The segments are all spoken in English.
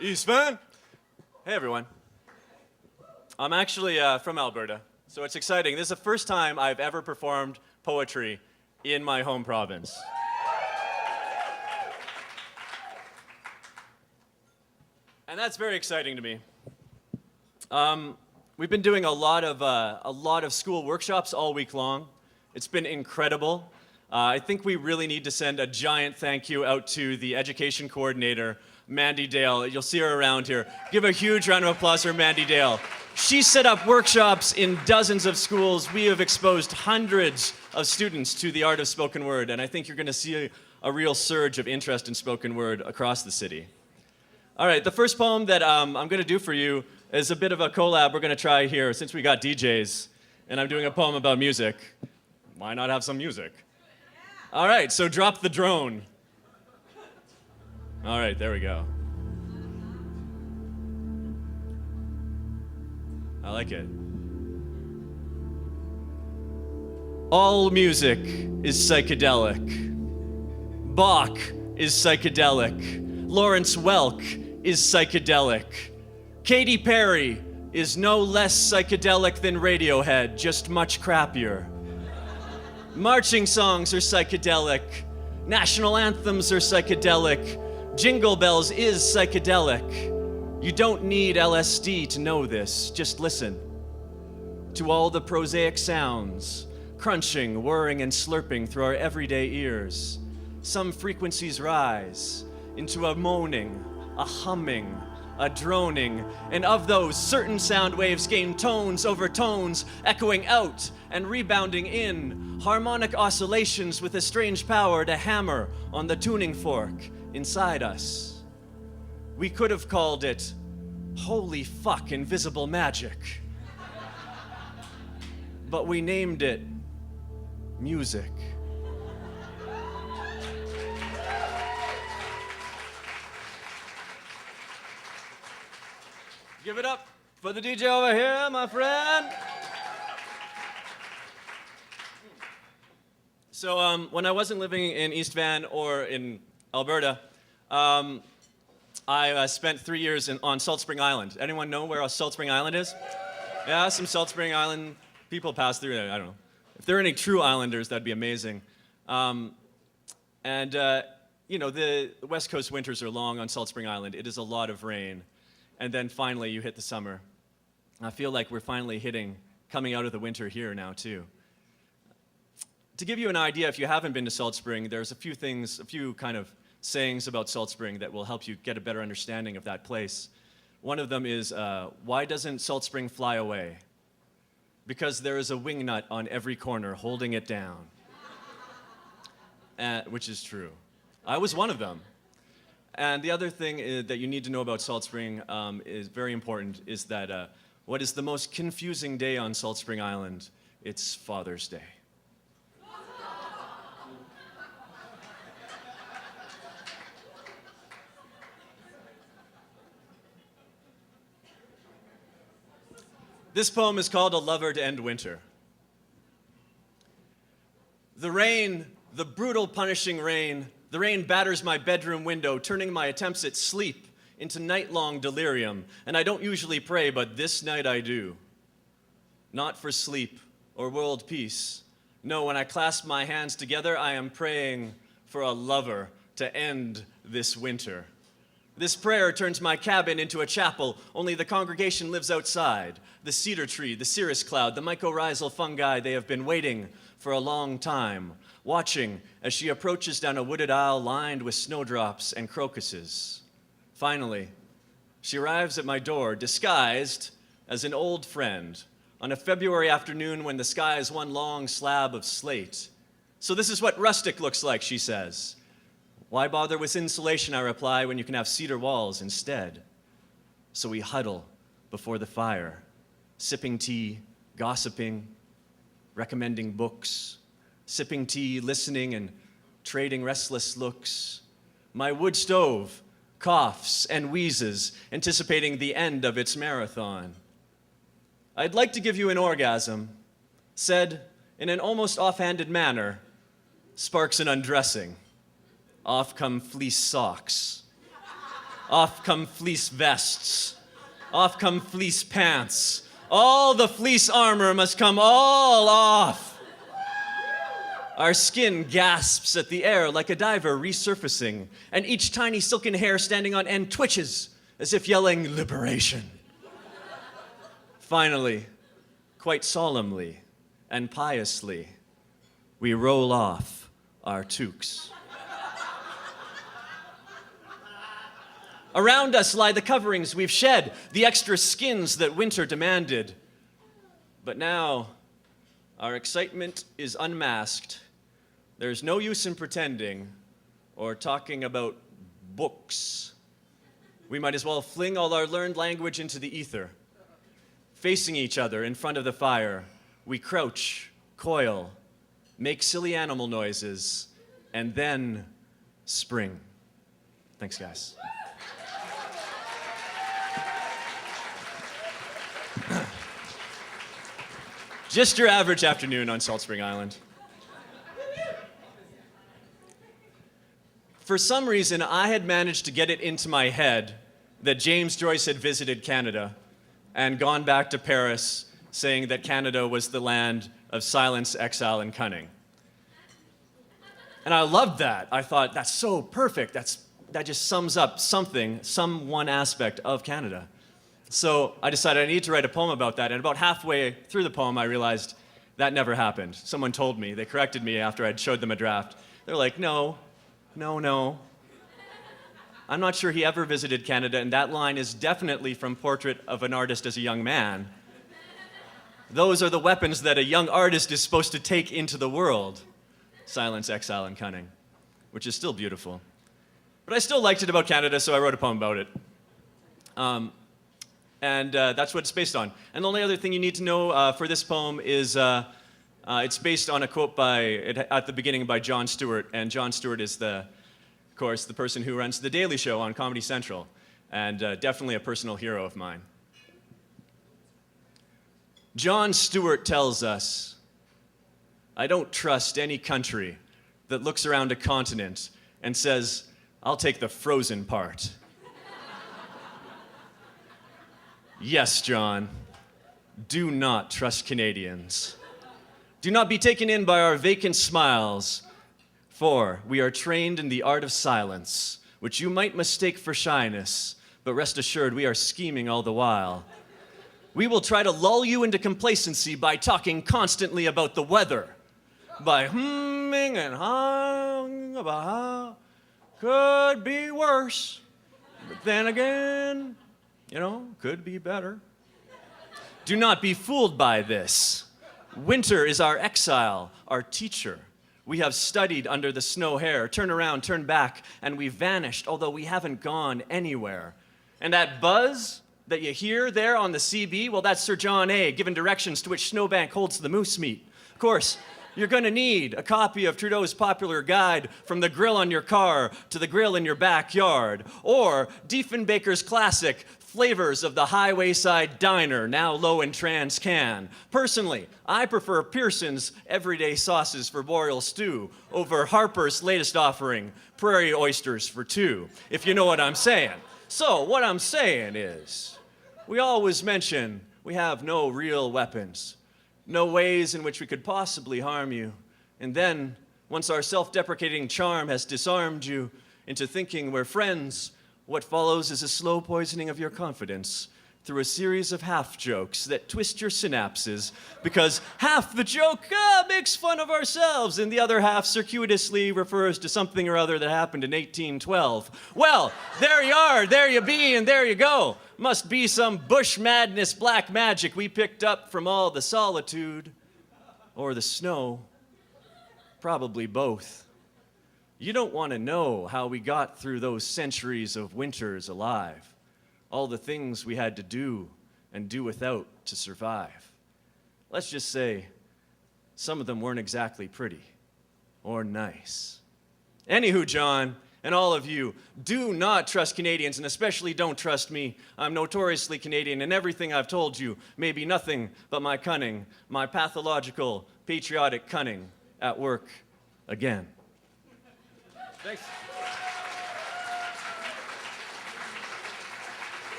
East Van? Hey everyone. I'm actually from Alberta, so it's exciting. This is the first time I've ever performed poetry in my home province. And that's very exciting to me. We've been doing a lot of school workshops all week long. It's been incredible. I think we really need to send a giant thank you out to the education coordinator, Mandy Dale. You'll see her around here. Give a huge round of applause for Mandy Dale. She set up workshops in dozens of schools. We have exposed hundreds of students to the art of spoken word, and I think you're going to see a real surge of interest in spoken word across the city. All right, the first poem that I'm going to do for you is a bit of a collab we're going to try here. Since we got DJs, and I'm doing a poem about music, why not have some music? All right, so drop the drone. All right, there we go. I like it. All music is psychedelic. Bach is psychedelic. Lawrence Welk is psychedelic. Katy Perry is no less psychedelic than Radiohead, just much crappier. Marching songs are psychedelic. National anthems are psychedelic. Jingle Bells is psychedelic. You don't need LSD to know this. Just listen to all the prosaic sounds, crunching, whirring, and slurping through our everyday ears. Some frequencies rise into a moaning, a humming, a droning, and of those, certain sound waves gain tones over tones, echoing out and rebounding in, harmonic oscillations with a strange power to hammer on the tuning fork inside us. We could have called it holy fuck invisible magic, but we named it music. Give it up for the DJ over here, my friend. So when I wasn't living in East Van or in Alberta, I spent 3 years on Salt Spring Island. Anyone know where Salt Spring Island is? Yeah, some Salt Spring Island people pass through there. I don't know. If there are any true islanders, that'd be amazing. You know, the West Coast winters are long on Salt Spring Island. It is a lot of rain. And then finally you hit the summer. I feel like we're finally coming out of the winter here now too. To give you an idea, if you haven't been to Salt Spring, there's a few kind of sayings about Salt Spring that will help you get a better understanding of that place. One of them is, why doesn't Salt Spring fly away? Because there is a wingnut on every corner holding it down. Which is true. I was one of them. And the other thing that you need to know about Salt Spring is very important, is that what is the most confusing day on Salt Spring Island? It's Father's Day. This poem is called A Lover to End Winter. The rain, the brutal punishing rain, the rain batters my bedroom window, turning my attempts at sleep into night-long delirium. And I don't usually pray, but this night I do. Not for sleep or world peace. No, when I clasp my hands together, I am praying for a lover to end this winter. This prayer turns my cabin into a chapel, only the congregation lives outside. The cedar tree, the cirrus cloud, the mycorrhizal fungi, they have been waiting for a long time, watching as she approaches down a wooded aisle lined with snowdrops and crocuses. Finally, she arrives at my door, disguised as an old friend, on a February afternoon when the sky is one long slab of slate. So this is what rustic looks like, she says. Why bother with insulation, I reply, when you can have cedar walls instead? So we huddle before the fire, sipping tea, gossiping, recommending books, sipping tea, listening, and trading restless looks. My wood stove coughs and wheezes, anticipating the end of its marathon. I'd like to give you an orgasm, said in an almost offhanded manner, sparks an undressing. Off come fleece socks. Off come fleece vests. Off come fleece pants. All the fleece armor must come all off. Our skin gasps at the air like a diver resurfacing, and each tiny silken hair standing on end twitches as if yelling liberation. Finally, quite solemnly and piously, we roll off our toques. Around us lie the coverings we've shed, the extra skins that winter demanded. But now, our excitement is unmasked. There's no use in pretending or talking about books. We might as well fling all our learned language into the ether. Facing each other in front of the fire, we crouch, coil, make silly animal noises, and then spring. Thanks, guys. Just your average afternoon on Salt Spring Island. For some reason, I had managed to get it into my head that James Joyce had visited Canada and gone back to Paris saying that Canada was the land of silence, exile, and cunning. And I loved that. I thought, that's so perfect. That just sums up some one aspect of Canada. So I decided I need to write a poem about that, and about halfway through the poem, I realized that never happened. Someone told me, they corrected me after I'd showed them a draft. They're like, no. I'm not sure he ever visited Canada, and that line is definitely from Portrait of an Artist as a Young Man. Those are the weapons that a young artist is supposed to take into the world. Silence, exile, and cunning, which is still beautiful. But I still liked it about Canada, so I wrote a poem about it. And that's what it's based on. And the only other thing you need to know for this poem is it's based on a quote at the beginning by Jon Stewart. And Jon Stewart is, of course, the person who runs The Daily Show on Comedy Central, and definitely a personal hero of mine. Jon Stewart tells us, "I don't trust any country that looks around a continent and says, 'I'll take the frozen part.'" Yes, John, do not trust Canadians. Do not be taken in by our vacant smiles, for we are trained in the art of silence, which you might mistake for shyness, but rest assured we are scheming all the while. We will try to lull you into complacency by talking constantly about the weather, by humming and hawing about how could be worse, but then again, could be better. Do not be fooled by this. Winter is our exile, our teacher. We have studied under the snow hair, turn around, turn back, and we've vanished, although we haven't gone anywhere. And that buzz that you hear there on the CB, well, that's Sir John A. giving directions to which snowbank holds the moose meat. Of course, you're going to need a copy of Trudeau's popular guide, From the Grill on Your Car to the Grill in Your Backyard, or Diefenbaker's classic, Flavors of the Highway Side Diner, now low in trans can. Personally, I prefer Pearson's Everyday Sauces for Boreal Stew over Harper's latest offering, Prairie Oysters for Two, if you know what I'm saying. So, what I'm saying is, we always mention we have no real weapons, no ways in which we could possibly harm you. And then, once our self-deprecating charm has disarmed you into thinking we're friends, what follows is a slow poisoning of your confidence through a series of half-jokes that twist your synapses, because half the joke makes fun of ourselves and the other half circuitously refers to something or other that happened in 1812. Well, there you are, there you be, and there you go. Must be some bush madness black magic we picked up from all the solitude or the snow. Probably both. You don't want to know how we got through those centuries of winters alive, all the things we had to do and do without to survive. Let's just say some of them weren't exactly pretty or nice. Anywho, John, and all of you, do not trust Canadians, and especially don't trust me. I'm notoriously Canadian, and everything I've told you may be nothing but my cunning, my pathological, patriotic cunning at work again. Thanks.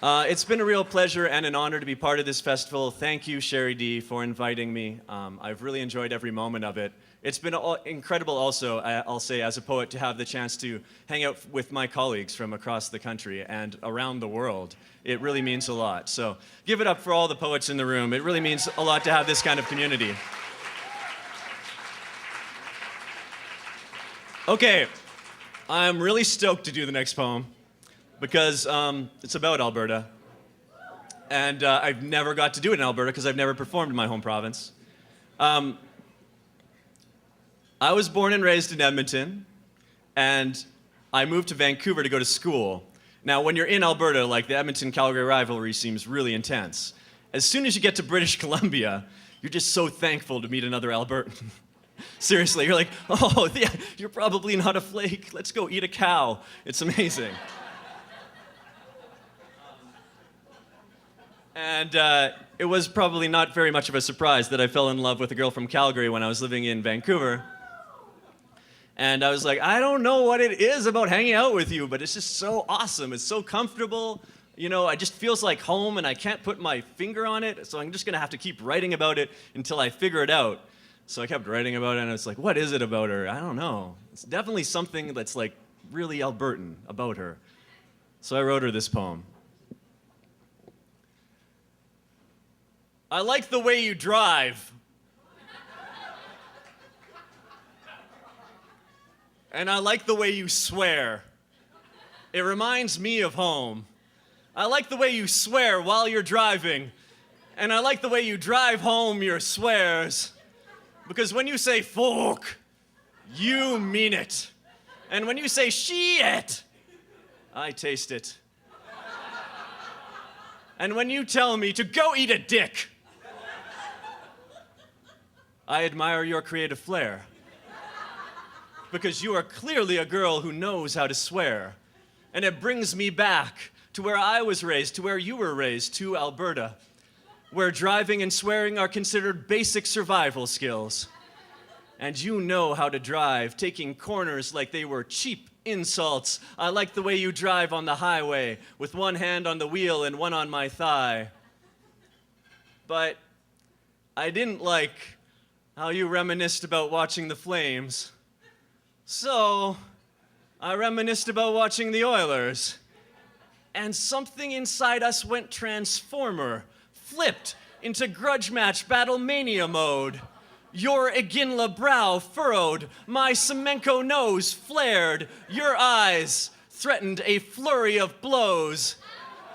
It's been a real pleasure and an honor to be part of this festival. Thank you, Sherry D, for inviting me. I've really enjoyed every moment of it. It's been incredible also, I'll say, as a poet, to have the chance to hang out with my colleagues from across the country and around the world. It really means a lot. So give it up for all the poets in the room. It really means a lot to have this kind of community. Okay, I'm really stoked to do the next poem because it's about Alberta. And I've never got to do it in Alberta because I've never performed in my home province. I was born and raised in Edmonton, and I moved to Vancouver to go to school. Now, when you're in Alberta, like, the Edmonton-Calgary rivalry seems really intense. As soon as you get to British Columbia, you're just so thankful to meet another Albertan. Seriously, you're like, oh, yeah, you're probably not a flake. Let's go eat a cow. It's amazing. And it was probably not very much of a surprise that I fell in love with a girl from Calgary when I was living in Vancouver. And I was like, I don't know what it is about hanging out with you, but it's just so awesome. It's so comfortable. You know, it just feels like home, and I can't put my finger on it, so I'm just going to have to keep writing about it until I figure it out. So I kept writing about it, and it's like, what is it about her? I don't know. It's definitely something that's, like, really Albertan about her. So I wrote her this poem. I like the way you drive. And I like the way you swear. It reminds me of home. I like the way you swear while you're driving. And I like the way you drive home your swears. Because when you say fuck, you mean it. And when you say shit, I taste it. And when you tell me to go eat a dick, I admire your creative flair. Because you are clearly a girl who knows how to swear. And it brings me back to where I was raised, to where you were raised, to Alberta, where driving and swearing are considered basic survival skills. And you know how to drive, taking corners like they were cheap insults. I like the way you drive on the highway, with one hand on the wheel and one on my thigh. But I didn't like how you reminisced about watching the Flames. So, I reminisced about watching the Oilers, and something inside us went Transformer, flipped into grudge match battle mania mode. Your Iginla brow furrowed, my Semenko nose flared, your eyes threatened a flurry of blows.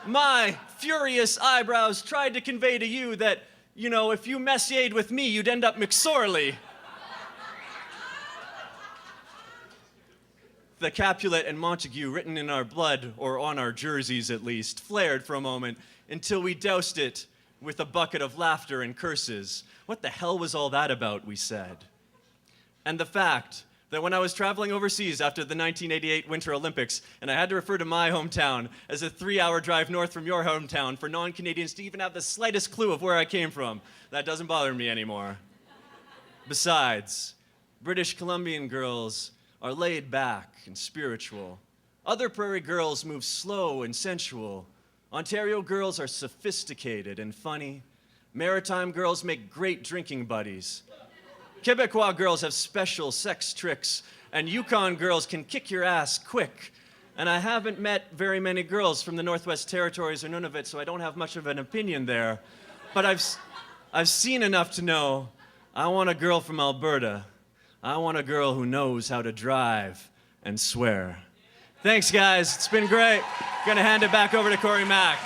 My furious eyebrows tried to convey to you that, you know, if you messier'd with me, you'd end up McSorley. The Capulet and Montague, written in our blood, or on our jerseys at least, flared for a moment until we doused it with a bucket of laughter and curses. What the hell was all that about, we said. And the fact that when I was traveling overseas after the 1988 Winter Olympics, and I had to refer to my hometown as a 3-hour drive north from your hometown for non-Canadians to even have the slightest clue of where I came from, that doesn't bother me anymore. Besides, British Columbian girls are laid back and spiritual. Other prairie girls move slow and sensual. Ontario girls are sophisticated and funny. Maritime girls make great drinking buddies. Quebecois girls have special sex tricks, and Yukon girls can kick your ass quick. And I haven't met very many girls from the Northwest Territories or Nunavut, so I don't have much of an opinion there. But I've seen enough to know I want a girl from Alberta. I want a girl who knows how to drive and swear. Thanks, guys. It's been great. Gonna hand it back over to Corey Mack.